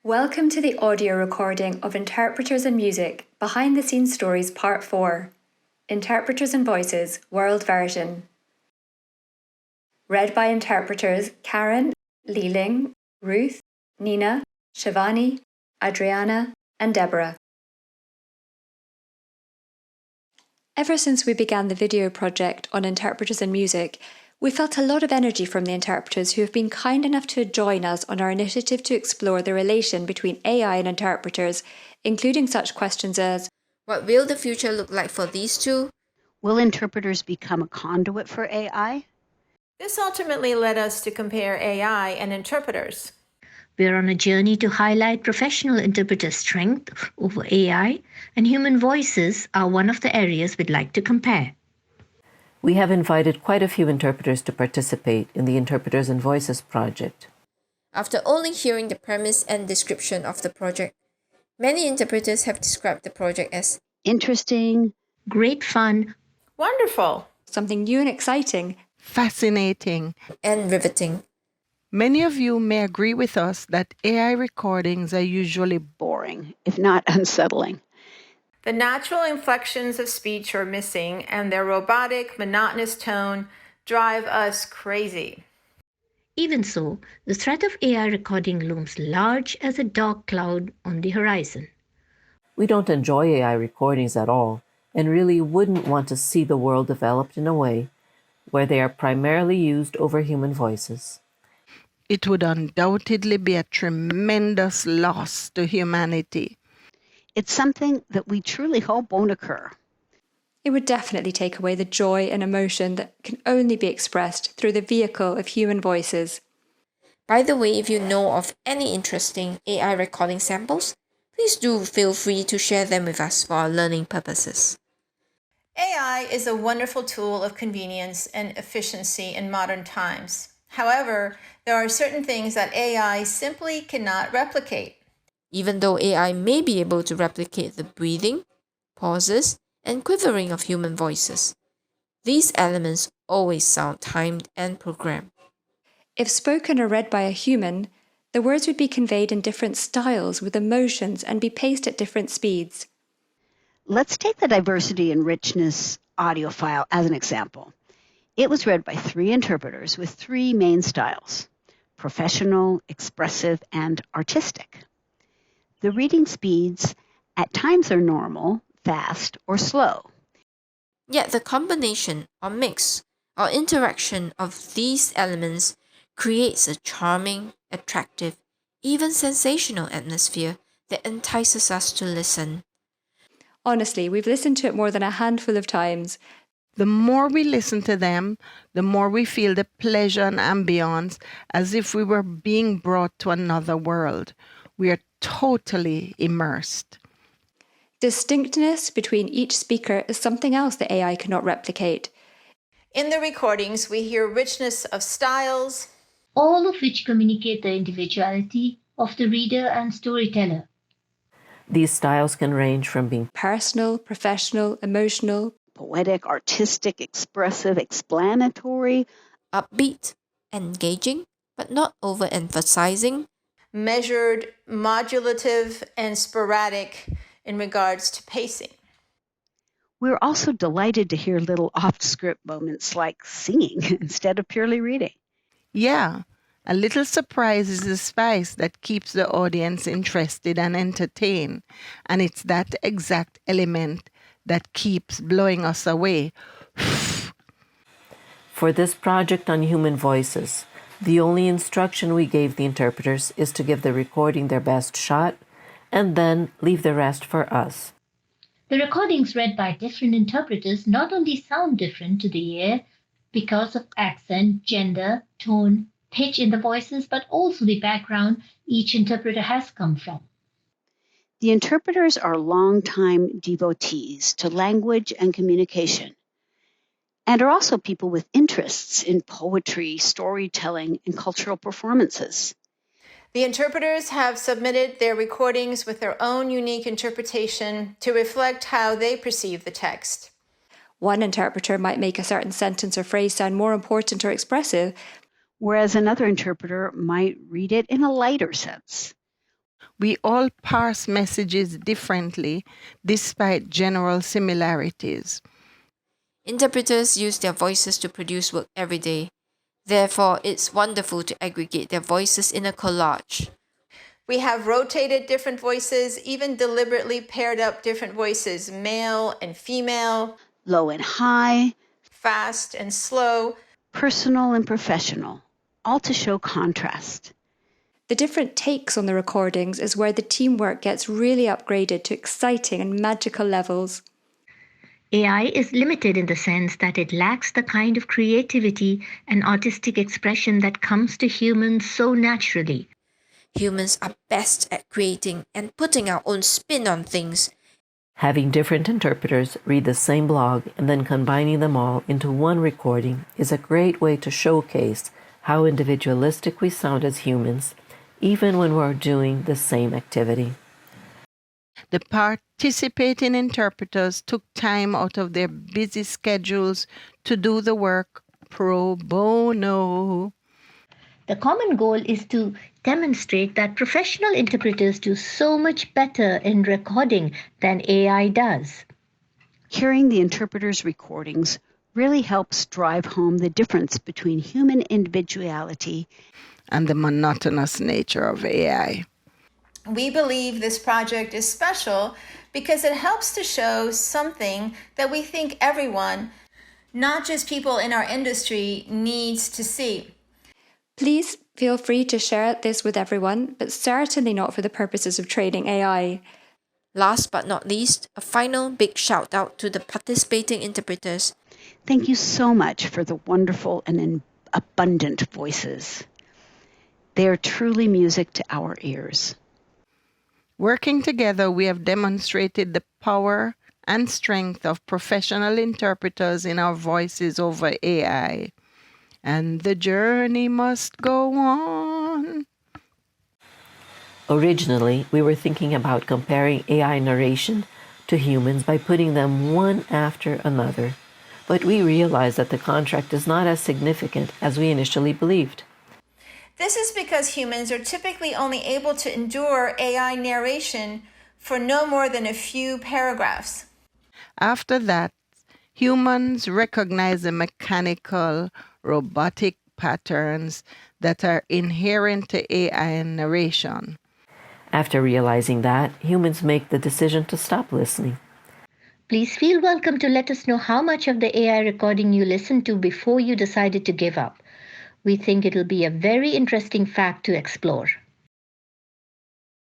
Welcome to the audio recording of Interpreters and Music Behind the Scenes Stories Part 4, Interpreters and Voices, World Version. Read by interpreters Karen, Li-Ling, Ruth, Nina, Shivani, Adriana, and Deborah. Ever since we began the video project on Interpreters and Music, we felt a lot of energy from the interpreters who have been kind enough to join us on our initiative to explore the relation between AI and interpreters, including such questions as, what will the future look like for these two? Will interpreters become a conduit for AI? This ultimately led us to compare AI and interpreters. We're on a journey to highlight professional interpreter strength over AI, and human voices are one of the areas we'd like to compare. We have invited quite a few interpreters to participate in the Interpreters and Voices project. After only hearing the premise and description of the project, many interpreters have described the project as interesting, great fun, wonderful, something new and exciting, fascinating, and riveting. Many of you may agree with us that AI recordings are usually boring, if not unsettling. The natural inflections of speech are missing, and their robotic, monotonous tone drive us crazy. Even so, the threat of AI recording looms large as a dark cloud on the horizon. We don't enjoy AI recordings at all, and really wouldn't want to see the world developed in a way where they are primarily used over human voices. It would undoubtedly be a tremendous loss to humanity. It's something that we truly hope won't occur. It would definitely take away the joy and emotion that can only be expressed through the vehicle of human voices. By the way, if you know of any interesting AI recording samples, please do feel free to share them with us for our learning purposes. AI is a wonderful tool of convenience and efficiency in modern times. However, there are certain things that AI simply cannot replicate. Even though AI may be able to replicate the breathing, pauses, and quivering of human voices, these elements always sound timed and programmed. If spoken or read by a human, the words would be conveyed in different styles with emotions and be paced at different speeds. Let's take the diversity and richness audio file as an example. It was read by 3 interpreters with 3 main styles: professional, expressive, and artistic. The reading speeds at times are normal, fast, or slow. Yet the combination or mix or interaction of these elements creates a charming, attractive, even sensational atmosphere that entices us to listen. Honestly, we've listened to it more than a handful of times. The more we listen to them, the more we feel the pleasure and ambience as if we were being brought to another world. We are totally immersed. Distinctness between each speaker is something else that AI cannot replicate. In the recordings, we hear richness of styles, all of which communicate the individuality of the reader and storyteller. These styles can range from being personal, professional, emotional, poetic, artistic, expressive, explanatory, upbeat, engaging, but not overemphasizing, measured, modulative, and sporadic in regards to pacing. We're also delighted to hear little off-script moments like singing instead of purely reading. Yeah, a little surprise is the spice that keeps the audience interested and entertained, and it's that exact element that keeps blowing us away. For this project on human voices, the only instruction we gave the interpreters is to give the recording their best shot and then leave the rest for us. The recordings read by different interpreters not only sound different to the ear because of accent, gender, tone, pitch in the voices, but also the background each interpreter has come from. The interpreters are longtime devotees to language and communication, and are also people with interests in poetry, storytelling, and cultural performances. The interpreters have submitted their recordings with their own unique interpretation to reflect how they perceive the text. One interpreter might make a certain sentence or phrase sound more important or expressive, whereas another interpreter might read it in a lighter sense. We all parse messages differently despite general similarities. Interpreters use their voices to produce work every day. Therefore, it's wonderful to aggregate their voices in a collage. We have rotated different voices, even deliberately paired up different voices, male and female, Low and high, fast and slow, personal and professional, all to show contrast. The different takes on the recordings is where the teamwork gets really upgraded to exciting and magical levels. AI is limited in the sense that it lacks the kind of creativity and artistic expression that comes to humans so naturally. Humans are best at creating and putting our own spin on things. Having different interpreters read the same blog and then combining them all into one recording is a great way to showcase how individualistic we sound as humans, even when we're doing the same activity. The participating interpreters took time out of their busy schedules to do the work pro bono. The common goal is to demonstrate that professional interpreters do so much better in recording than AI does. Hearing the interpreter's recordings really helps drive home the difference between human individuality And the monotonous nature of AI. We believe this project is special because it helps to show something that we think everyone, not just people in our industry, needs to see. Please feel free to share this with everyone, but certainly not for the purposes of training AI. Last but not least, a final big shout out to the participating interpreters. Thank you so much for the wonderful and abundant voices. They are truly music to our ears. Working together, we have demonstrated the power and strength of professional interpreters in our voices over AI. And the journey must go on. Originally, we were thinking about comparing AI narration to humans by putting them one after another, but we realized that the contrast is not as significant as we initially believed. This is because humans are typically only able to endure AI narration for no more than a few paragraphs. After that, humans recognize the mechanical, robotic patterns that are inherent to AI narration. After realizing that, humans make the decision to stop listening. Please feel welcome to let us know how much of the AI recording you listened to before you decided to give up. We think it'll be a very interesting fact to explore.